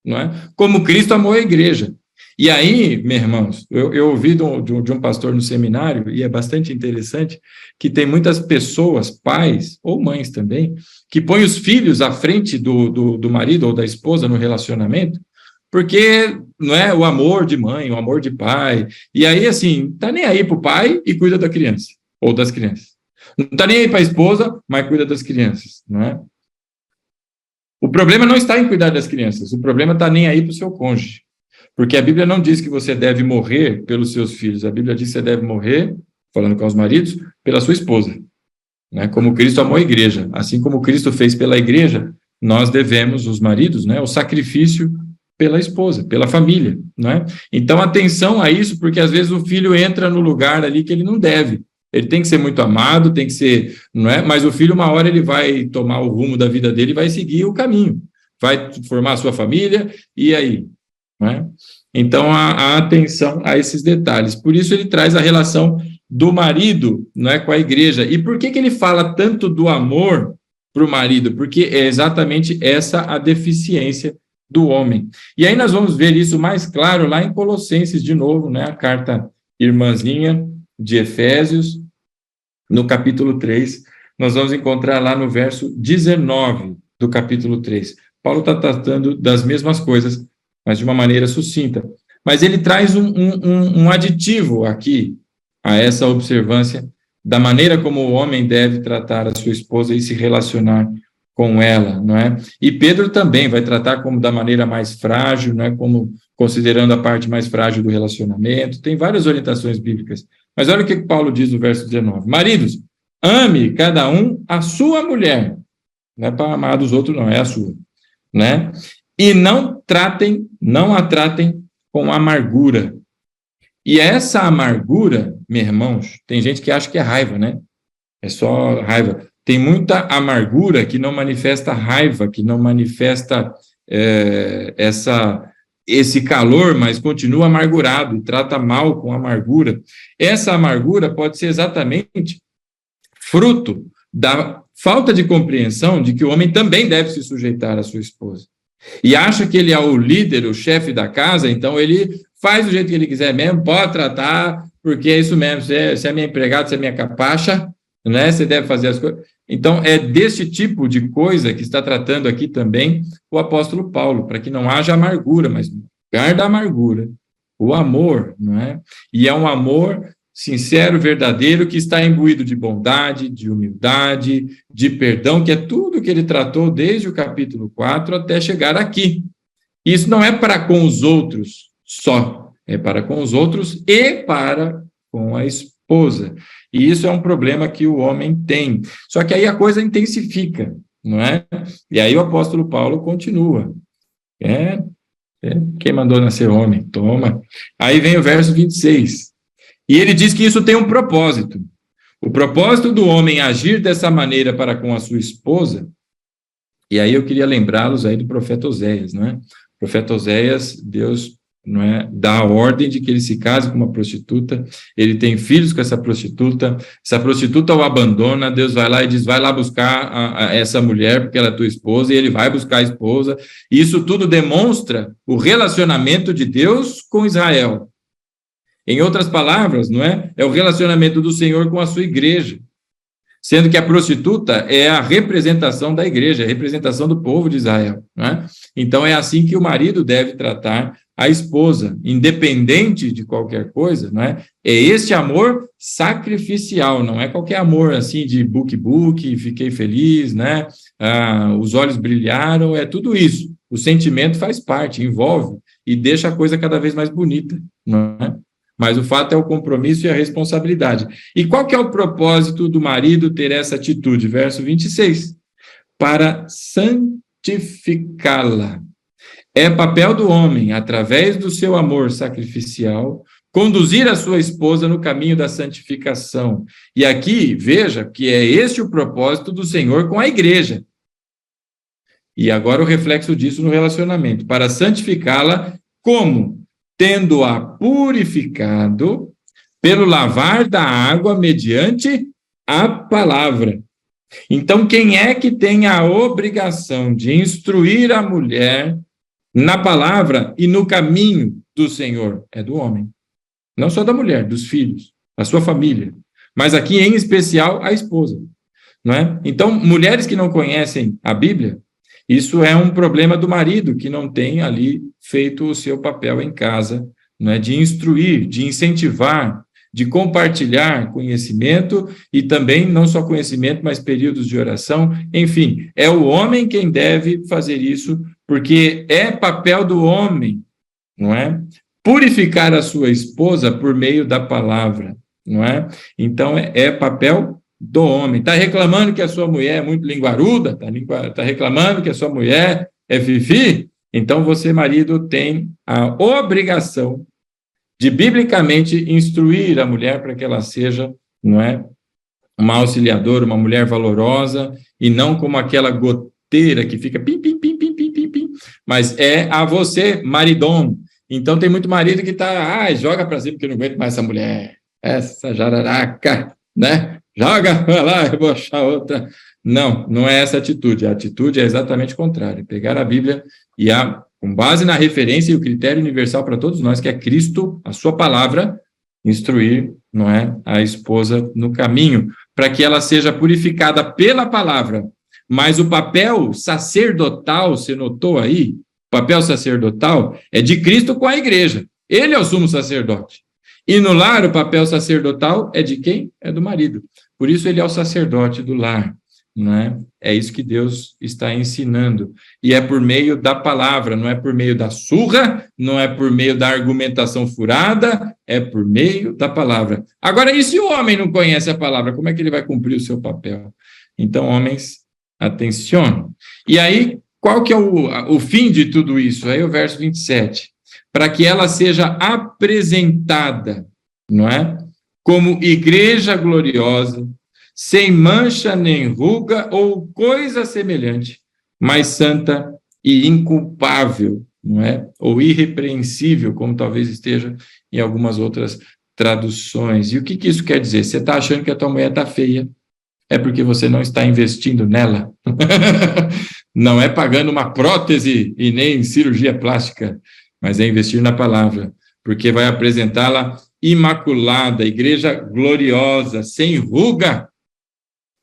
Speaker 1: não é? Como Cristo amou a igreja. E aí, meus irmãos, eu ouvi de um pastor no seminário, e é bastante interessante, que tem muitas pessoas, pais ou mães também, que põem os filhos à frente do marido ou da esposa no relacionamento, porque não é o amor de mãe, o amor de pai, e aí, assim, tá nem aí para o pai e cuida da criança, ou das crianças. Não tá nem aí para a esposa, mas cuida das crianças, não é? O problema não está em cuidar das crianças, o problema está nem aí para o seu cônjuge. Porque a Bíblia não diz que você deve morrer pelos seus filhos, a Bíblia diz que você deve morrer, falando com os maridos, pela sua esposa, né? Como Cristo amou a igreja, assim como Cristo fez pela igreja, nós devemos, os maridos, né, o sacrifício pela esposa, pela família, né? Então, atenção a isso, porque às vezes o filho entra no lugar ali que ele não deve. Ele tem que ser muito amado, tem que ser, não é? Mas o filho, uma hora, ele vai tomar o rumo da vida dele e vai seguir o caminho, vai formar a sua família, e aí? Não é? Então, a atenção a esses detalhes. Por isso, ele traz a relação do marido, não é, com a igreja. E por que ele fala tanto do amor para o marido? Porque é exatamente essa a deficiência do homem. E aí nós vamos ver isso mais claro lá em Colossenses, de novo, né, a carta irmãzinha de Efésios, no capítulo 3, nós vamos encontrar lá no verso 19 do capítulo 3. Paulo está tratando das mesmas coisas, mas de uma maneira sucinta. Mas ele traz um aditivo aqui a essa observância da maneira como o homem deve tratar a sua esposa e se relacionar com ela, não é? E Pedro também vai tratar como da maneira mais frágil, não é? Como considerando a parte mais frágil do relacionamento. Tem várias orientações bíblicas. Mas olha o que Paulo diz no verso 19. Maridos, ame cada um a sua mulher. Não é para amar dos outros, não, é a sua, né? E não a tratem com amargura. E essa amargura, meus irmãos, tem gente que acha que é raiva, né? É só raiva. Tem muita amargura que não manifesta raiva, que não manifesta esse calor, mas continua amargurado e trata mal com amargura. Essa amargura pode ser exatamente fruto da falta de compreensão de que o homem também deve se sujeitar à sua esposa. E acha que ele é o líder, o chefe da casa, então ele faz do jeito que ele quiser mesmo, pode tratar, porque é isso mesmo, você é minha empregada, você é minha capacha, né? Você deve fazer as coisas. Então, é desse tipo de coisa que está tratando aqui também o apóstolo Paulo, para que não haja amargura, mas no lugar da amargura, o amor, não é? E é um amor sincero, verdadeiro, que está imbuído de bondade, de humildade, de perdão, que é tudo que ele tratou desde o capítulo 4 até chegar aqui. Isso não é para com os outros só, é para com os outros e para com a esposa. E isso é um problema que o homem tem. Só que aí a coisa intensifica, não é? E aí o apóstolo Paulo continua. Quem mandou nascer homem? Toma. Aí vem o verso 26. E ele diz que isso tem um propósito. O propósito do homem agir dessa maneira para com a sua esposa, e aí eu queria lembrá-los aí do profeta Oséias, não é? O profeta Oséias, Deus, não é, dá a ordem de que ele se case com uma prostituta, ele tem filhos com essa prostituta o abandona, Deus vai lá e diz, vai lá buscar essa mulher, porque ela é tua esposa, e ele vai buscar a esposa, e isso tudo demonstra o relacionamento de Deus com Israel. Em outras palavras, não é? É o relacionamento do Senhor com a sua igreja, sendo que a prostituta é a representação da igreja, a representação do povo de Israel, não é? Então, é assim que o marido deve tratar a esposa, independente de qualquer coisa, não é? É este amor sacrificial, não é qualquer amor assim de book, fiquei feliz, né? Os olhos brilharam, é tudo isso. O sentimento faz parte, envolve e deixa a coisa cada vez mais bonita, não é? Mas o fato é o compromisso e a responsabilidade. E qual que é o propósito do marido ter essa atitude? Verso 26. Para santificá-la. É papel do homem, através do seu amor sacrificial, conduzir a sua esposa no caminho da santificação. E aqui, veja que é este o propósito do Senhor com a igreja. E agora o reflexo disso no relacionamento. Para santificá-la, como? Tendo-a purificado pelo lavar da água mediante a palavra. Então, quem é que tem a obrigação de instruir a mulher na palavra e no caminho do Senhor? É do homem. Não só da mulher, dos filhos, da sua família. Mas aqui, em especial, a esposa. Não é? Então, mulheres que não conhecem a Bíblia, isso é um problema do marido, que não tem ali feito o seu papel em casa, não é? De instruir, de incentivar, de compartilhar conhecimento e também não só conhecimento, mas períodos de oração. Enfim, é o homem quem deve fazer isso, porque é papel do homem, não é? Purificar a sua esposa por meio da palavra, não é? Então, é papel do homem. Está reclamando que a sua mulher é muito linguaruda? Está reclamando que a sua mulher é fifi? Então você, marido, tem a obrigação de biblicamente instruir a mulher para que ela seja, não é, uma auxiliadora, uma mulher valorosa, e não como aquela goteira que fica pim, pim, pim, pim, pim, pim, pim, mas é a você, maridom. Então tem muito marido que está, joga para cima porque eu não aguento mais essa mulher, essa jararaca, né? Joga para lá, eu vou achar outra. Não, não é essa a atitude. A atitude é exatamente o contrário. Pegar a Bíblia e, com base na referência e o critério universal para todos nós, que é Cristo, a sua palavra, instruir, não é, a esposa no caminho, para que ela seja purificada pela palavra. Mas o papel sacerdotal, você notou aí? O papel sacerdotal é de Cristo com a igreja. Ele é o sumo sacerdote. E no lar, o papel sacerdotal é de quem? É do marido. Por isso ele é o sacerdote do lar, não é? É isso que Deus está ensinando. E é por meio da palavra, não é por meio da surra, não é por meio da argumentação furada, é por meio da palavra. Agora, e se o homem não conhece a palavra, como é que ele vai cumprir o seu papel? Então, homens, atenção. E aí, qual que é o fim de tudo isso? Aí o verso 27. Para que ela seja apresentada, não é? Como igreja gloriosa, sem mancha nem ruga ou coisa semelhante, mas santa e inculpável, não é? Ou irrepreensível, como talvez esteja em algumas outras traduções. E o que isso quer dizer? Você está achando que a tua mulher está feia, é porque você não está investindo nela. Não é pagando uma prótese e nem cirurgia plástica, mas é investir na palavra, porque vai apresentá-la imaculada, igreja gloriosa, sem ruga,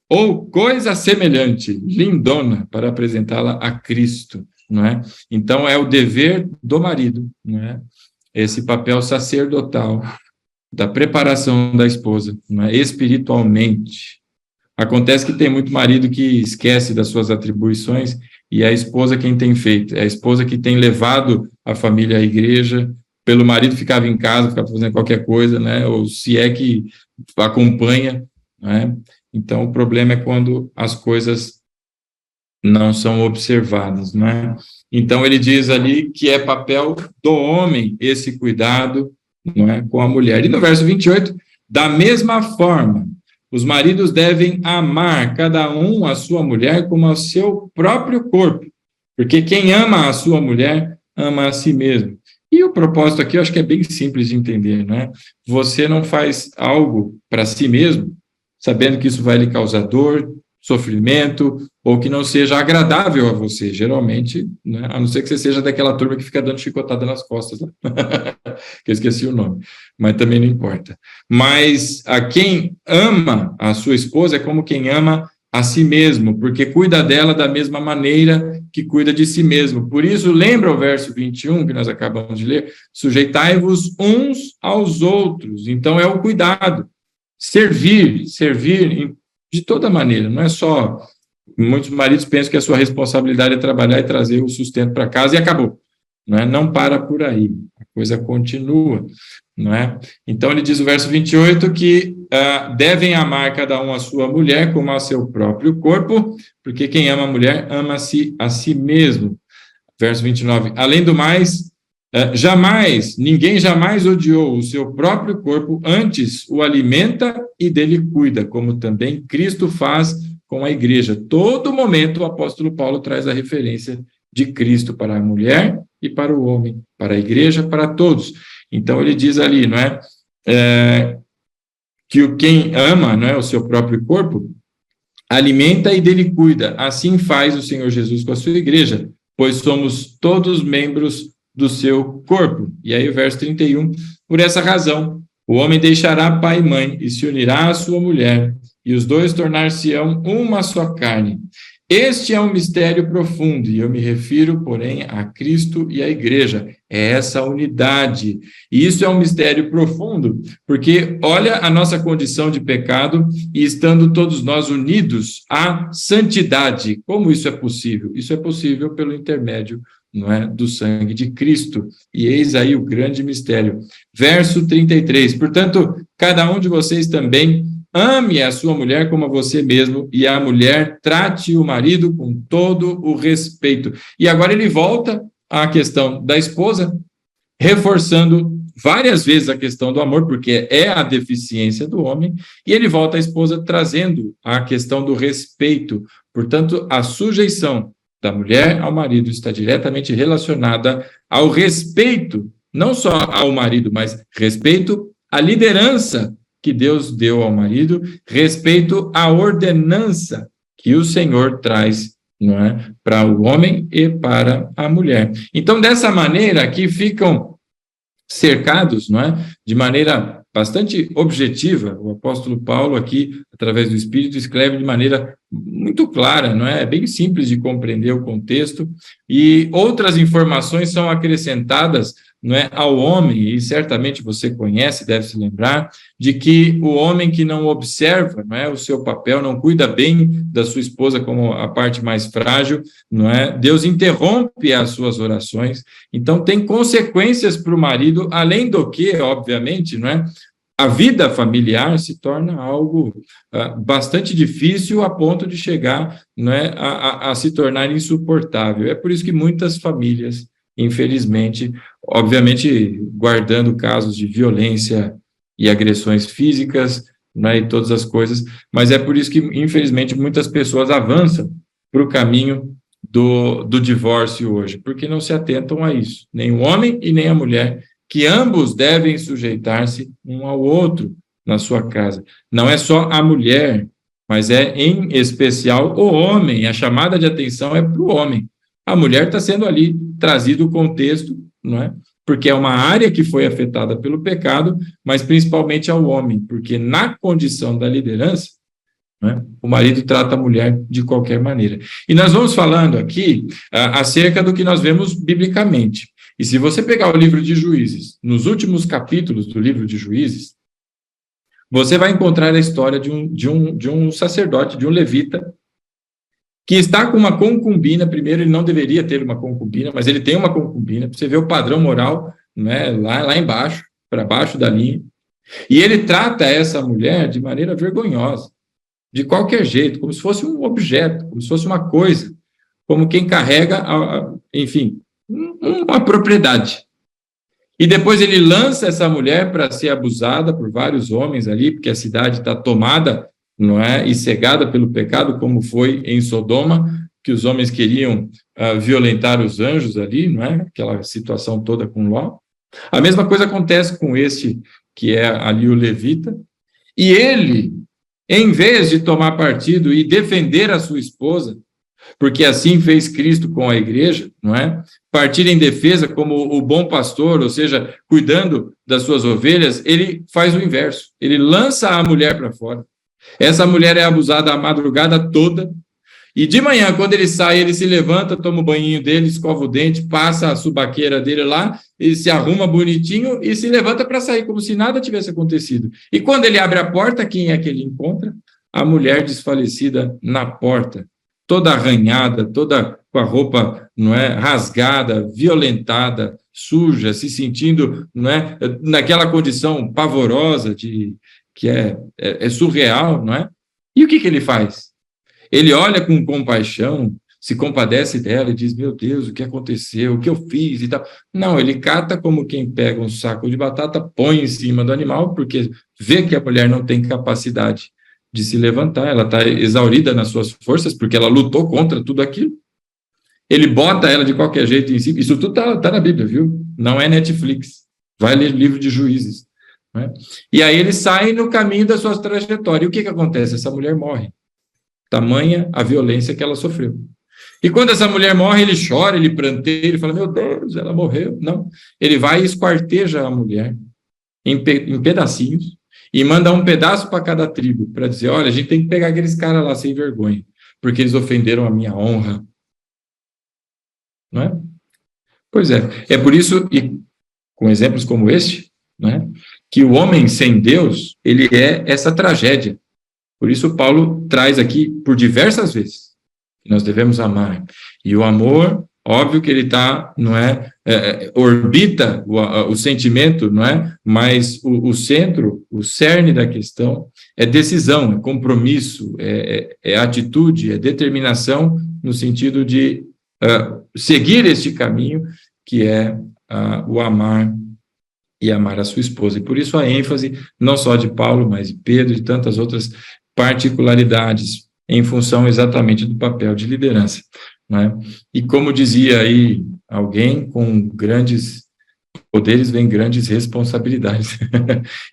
Speaker 1: ou coisa semelhante, lindona, para apresentá-la a Cristo, não é? Então, é o dever do marido, não é? Esse papel sacerdotal da preparação da esposa, não é? Espiritualmente. Acontece que tem muito marido que esquece das suas atribuições e é a esposa quem tem feito, é a esposa que tem levado a família à igreja, pelo marido ficava em casa, ficava fazendo qualquer coisa, né? Ou se é que acompanha, né? Então, o problema é quando as coisas não são observadas, né? Então, ele diz ali que é papel do homem esse cuidado, não é, com a mulher. E no verso 28, da mesma forma, os maridos devem amar cada um a sua mulher como ao seu próprio corpo, porque quem ama a sua mulher, ama a si mesmo. E o propósito aqui, eu acho que é bem simples de entender, né? Você não faz algo para si mesmo, sabendo que isso vai lhe causar dor, sofrimento, ou que não seja agradável a você, geralmente, né? A não ser que você seja daquela turma que fica dando chicotada nas costas, né? Que eu esqueci o nome, mas também não importa. Mas a quem ama a sua esposa é como quem ama a si mesmo, porque cuida dela da mesma maneira que cuida de si mesmo. Por isso, lembra o verso 21, que nós acabamos de ler? Sujeitai-vos uns aos outros. Então, é o cuidado. Servir de toda maneira, não é só... Muitos maridos pensam que a sua responsabilidade é trabalhar e trazer o sustento para casa e acabou. Não para por aí, a coisa continua, não é? Então, ele diz no verso 28 que devem amar cada um a sua mulher como a seu próprio corpo, porque quem ama a mulher, ama-se a si mesmo. Verso 29, além do mais, ninguém jamais odiou o seu próprio corpo, antes o alimenta e dele cuida, como também Cristo faz com a igreja. Todo momento o apóstolo Paulo traz a referência de Cristo para a mulher e para o homem, para a igreja, para todos. Então ele diz ali, não é, que quem ama, não é, o seu próprio corpo, alimenta e dele cuida. Assim faz o Senhor Jesus com a sua igreja, pois somos todos membros do seu corpo. E aí o verso 31, por essa razão, o homem deixará pai e mãe e se unirá à sua mulher, e os dois tornar-se-ão uma só carne. Este é um mistério profundo, e eu me refiro, porém, a Cristo e à igreja. É essa unidade. E isso é um mistério profundo, porque olha a nossa condição de pecado e estando todos nós unidos à santidade. Como isso é possível? Isso é possível pelo intermédio, não é, do sangue de Cristo. E eis aí o grande mistério. Verso 33. Portanto, cada um de vocês também ame a sua mulher como a você mesmo, e a mulher trate o marido com todo o respeito. E agora ele volta à questão da esposa, reforçando várias vezes a questão do amor, porque é a deficiência do homem, e ele volta à esposa trazendo a questão do respeito. Portanto, a sujeição da mulher ao marido está diretamente relacionada ao respeito, não só ao marido, mas respeito à liderança que Deus deu ao marido, respeito à ordenança que o Senhor traz, não é, para o homem e para a mulher. Então, dessa maneira, aqui ficam cercados, não é, de maneira bastante objetiva. O apóstolo Paulo aqui, através do Espírito, escreve de maneira muito clara, não é? É bem simples de compreender o contexto, e outras informações são acrescentadas, não é, ao homem, e certamente você conhece, deve se lembrar, de que o homem que não observa, não é, o seu papel, não cuida bem da sua esposa como a parte mais frágil, não é, Deus interrompe as suas orações. Então tem consequências para o marido, além do que, obviamente, não é, a vida familiar se torna algo bastante difícil a ponto de chegar, não é, a se tornar insuportável. É por isso que muitas famílias, infelizmente, obviamente guardando casos de violência e agressões físicas, né, e todas as coisas, mas é por isso que, infelizmente, muitas pessoas avançam para o caminho do divórcio hoje, porque não se atentam a isso, nem o homem e nem a mulher, que ambos devem sujeitar-se um ao outro na sua casa. Não é só a mulher, mas é, em especial, o homem. A chamada de atenção é para o homem. A mulher está sendo ali trazido o contexto, não é? Porque é uma área que foi afetada pelo pecado, mas principalmente ao homem, porque na condição da liderança, não é, o marido trata a mulher de qualquer maneira. E nós vamos falando aqui acerca do que nós vemos biblicamente. E se você pegar o livro de Juízes, nos últimos capítulos do livro de Juízes, você vai encontrar a história de um sacerdote, de um levita, que está com uma concubina. Primeiro, ele não deveria ter uma concubina, mas ele tem uma concubina, para você ver o padrão moral, né, lá embaixo, para baixo da linha. E ele trata essa mulher de maneira vergonhosa, de qualquer jeito, como se fosse um objeto, como se fosse uma coisa, como quem carrega, enfim, uma propriedade. E depois ele lança essa mulher para ser abusada por vários homens ali, porque a cidade está tomada, não é, e cegada pelo pecado, como foi em Sodoma, que os homens queriam violentar os anjos ali, não é, aquela situação toda com Ló. A mesma coisa acontece com este, que é ali o levita, e ele, em vez de tomar partido e defender a sua esposa, porque assim fez Cristo com a igreja, não é? Partir em defesa como o bom pastor, ou seja, cuidando das suas ovelhas, ele faz o inverso. Ele lança a mulher para fora. Essa mulher é abusada a madrugada toda, e de manhã, quando ele sai, ele se levanta, toma o banhinho dele, escova o dente, passa a subaqueira dele lá, e se arruma bonitinho e se levanta para sair, como se nada tivesse acontecido. E quando ele abre a porta, quem é que ele encontra? A mulher desfalecida na porta, toda arranhada, toda com a roupa, não é, rasgada, violentada, suja, se sentindo, não é, naquela condição pavorosa que é surreal, não é? E o que ele faz? Ele olha com compaixão, se compadece dela e diz, meu Deus, o que aconteceu, o que eu fiz e tal. Não, ele cata como quem pega um saco de batata, põe em cima do animal, porque vê que a mulher não tem capacidade de se levantar, ela está exaurida nas suas forças, porque ela lutou contra tudo aquilo. Ele bota ela de qualquer jeito em cima. Isso tudo está na Bíblia, viu? Não é Netflix. Vai ler livro de Juízes. Né? E aí ele sai no caminho da sua trajetória. E o que acontece? Essa mulher morre. Tamanha a violência que ela sofreu. E quando essa mulher morre, ele chora, ele pranteia, ele fala, meu Deus, ela morreu. Não. Ele vai e esquarteja a mulher em pedacinhos e manda um pedaço para cada tribo, para dizer, olha, a gente tem que pegar aqueles caras lá sem vergonha, porque eles ofenderam a minha honra. Não é? Pois é. É por isso, e com exemplos como este, não é, que o homem sem Deus, ele é essa tragédia. Por isso Paulo traz aqui, por diversas vezes, que nós devemos amar. E o amor Óbvio que ele está, não é, orbita o sentimento, não é? Mas o centro, o cerne da questão é decisão, é compromisso, é atitude, é determinação no sentido de seguir este caminho que é o amar e amar a sua esposa. E por isso a ênfase não só de Paulo, mas de Pedro e de tantas outras particularidades em função exatamente do papel de liderança. Né? E como dizia aí alguém, com grandes poderes vem grandes responsabilidades.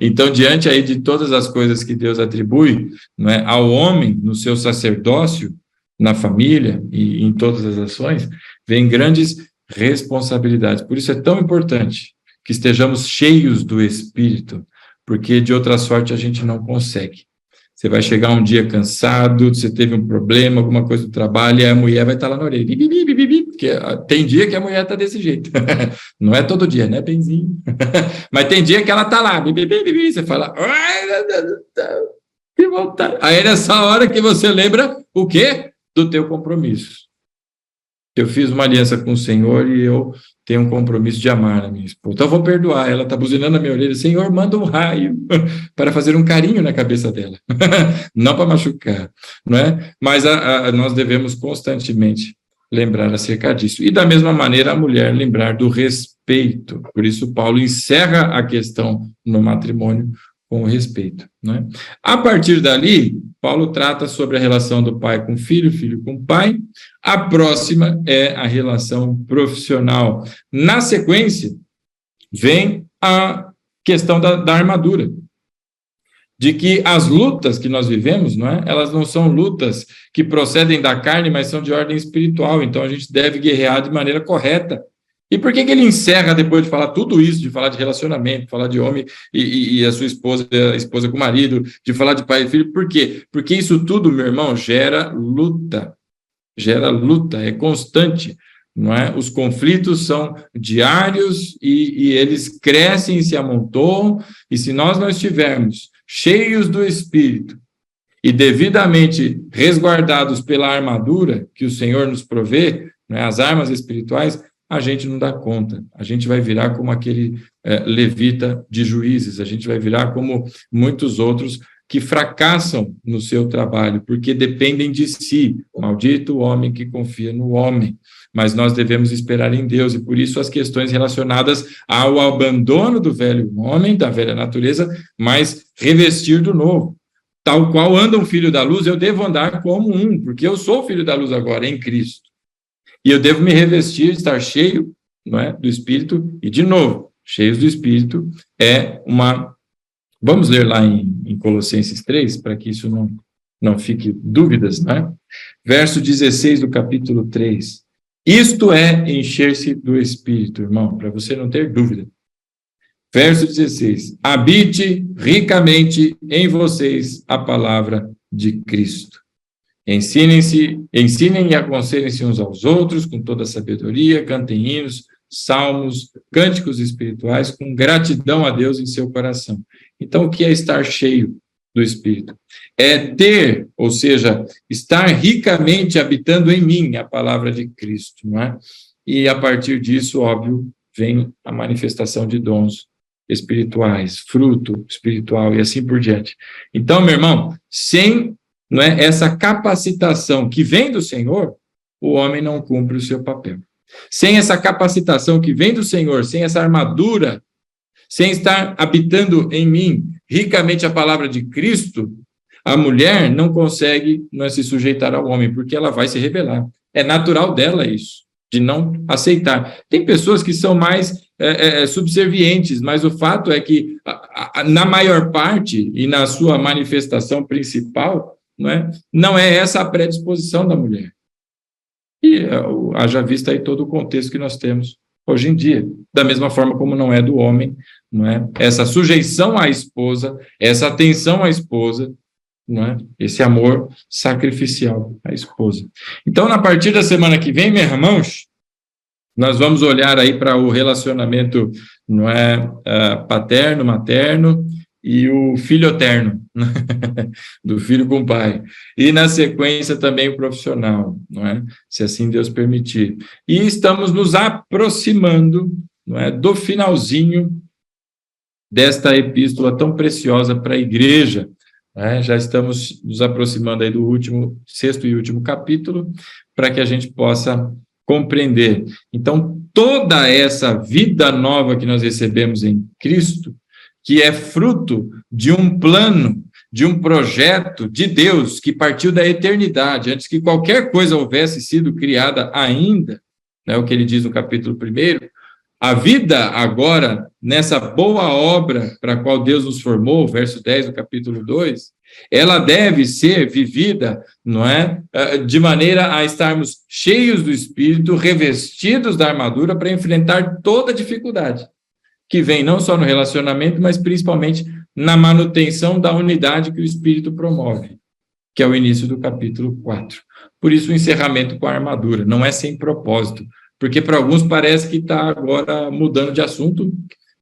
Speaker 1: Então, diante aí de todas as coisas que Deus atribui, né, ao homem no seu sacerdócio, na família e em todas as ações, vem grandes responsabilidades. Por isso é tão importante que estejamos cheios do Espírito, porque de outra sorte a gente não consegue. Você vai chegar um dia cansado, você teve um problema, alguma coisa do trabalho, e a mulher vai estar lá na orelha, porque tem dia que a mulher está desse jeito. Não é todo dia, né, benzinho? Mas tem dia que ela está lá, você fala, ai, meu Deus do céu, que vontade. Aí é nessa hora que você lembra o quê? Do teu compromisso. Eu fiz uma aliança com o Senhor e eu tenho um compromisso de amar a minha esposa. Então eu vou perdoar. Ela está buzinando na minha orelha. Senhor, manda um raio para fazer um carinho na cabeça dela. Não para machucar, não é? Mas nós devemos constantemente lembrar acerca disso. E da mesma maneira a mulher lembrar do respeito. Por isso Paulo encerra a questão no matrimônio com o respeito, né? A partir dali, Paulo trata sobre a relação do pai com o filho com o pai. A próxima é a relação profissional. Na sequência, vem a questão da armadura, de que as lutas que nós vivemos, não é? Elas não são lutas que procedem da carne, mas são de ordem espiritual, então a gente deve guerrear de maneira correta. E por que ele encerra, depois de falar tudo isso, de falar de relacionamento, falar de homem e a sua esposa, a esposa com o marido, de falar de pai e filho, por quê? Porque isso tudo, meu irmão, gera luta, é constante, não é? Os conflitos são diários e eles crescem e se amontoam, e se nós não estivermos cheios do Espírito e devidamente resguardados pela armadura que o Senhor nos provê, não é? As armas espirituais, a gente não dá conta, a gente vai virar como aquele levita de Juízes, a gente vai virar como muitos outros que fracassam no seu trabalho, porque dependem de si. Maldito o homem que confia no homem. Mas nós devemos esperar em Deus, e por isso as questões relacionadas ao abandono do velho homem, da velha natureza, mas revestir do novo. Tal qual anda um filho da luz, eu devo andar como um, porque eu sou filho da luz agora, em Cristo. E eu devo me revestir, estar cheio, não é, do Espírito, e de novo, cheios do Espírito é uma... Vamos ler lá em Colossenses 3, para que isso não fique dúvidas, né? Verso 16 do capítulo 3. Isto é encher-se do Espírito, irmão, para você não ter dúvida. Verso 16. Habite ricamente em vocês a palavra de Cristo. Ensinem e aconselhem-se uns aos outros com toda a sabedoria, cantem hinos, salmos, cânticos espirituais, com gratidão a Deus em seu coração. Então, o que é estar cheio do Espírito? É ter, ou seja, estar ricamente habitando em mim a palavra de Cristo, não é? E a partir disso, óbvio, vem a manifestação de dons espirituais, fruto espiritual e assim por diante. Então, meu irmão, sem, não é, essa capacitação que vem do Senhor, o homem não cumpre o seu papel. Sem essa capacitação que vem do Senhor, sem essa armadura, sem estar habitando em mim ricamente a palavra de Cristo, a mulher não consegue se sujeitar ao homem, porque ela vai se rebelar. É natural dela isso, de não aceitar. Tem pessoas que são mais subservientes, mas o fato é que, na maior parte e na sua manifestação principal, não é essa a predisposição da mulher. E haja vista aí todo o contexto que nós temos hoje em dia, da mesma forma como não é do homem, não é? Essa sujeição à esposa, essa atenção à esposa, não é? Esse amor sacrificial à esposa. Então, na partir da semana que vem, meus irmãos, nós vamos olhar aí para o relacionamento, não é, paterno, materno, e o filho eterno, do filho com o pai. E, na sequência, também o profissional, não é? Se assim Deus permitir. E estamos nos aproximando, não é, do finalzinho desta epístola tão preciosa para a igreja. Né? Já estamos nos aproximando aí do sexto e último capítulo, para que a gente possa compreender. Então, toda essa vida nova que nós recebemos em Cristo, que é fruto de um plano, de um projeto de Deus que partiu da eternidade, antes que qualquer coisa houvesse sido criada ainda, né, o que ele diz no capítulo 1, a vida agora, nessa boa obra para a qual Deus nos formou, verso 10 do capítulo 2, ela deve ser vivida, não é, de maneira a estarmos cheios do Espírito, revestidos da armadura para enfrentar toda dificuldade, que vem não só no relacionamento, mas principalmente na manutenção da unidade que o Espírito promove, que é o início do capítulo 4. Por isso o encerramento com a armadura, não é sem propósito, porque para alguns parece que está agora mudando de assunto.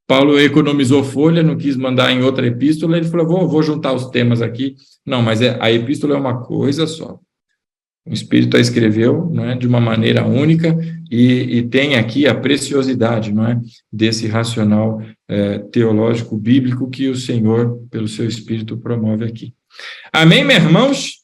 Speaker 1: Paulo economizou folha, não quis mandar em outra epístola, ele falou, vou juntar os temas aqui. Não, mas a epístola é uma coisa só. O Espírito a escreveu, não é, de uma maneira única e tem aqui a preciosidade, não é, desse racional teológico bíblico que o Senhor, pelo seu Espírito, promove aqui. Amém, meus irmãos?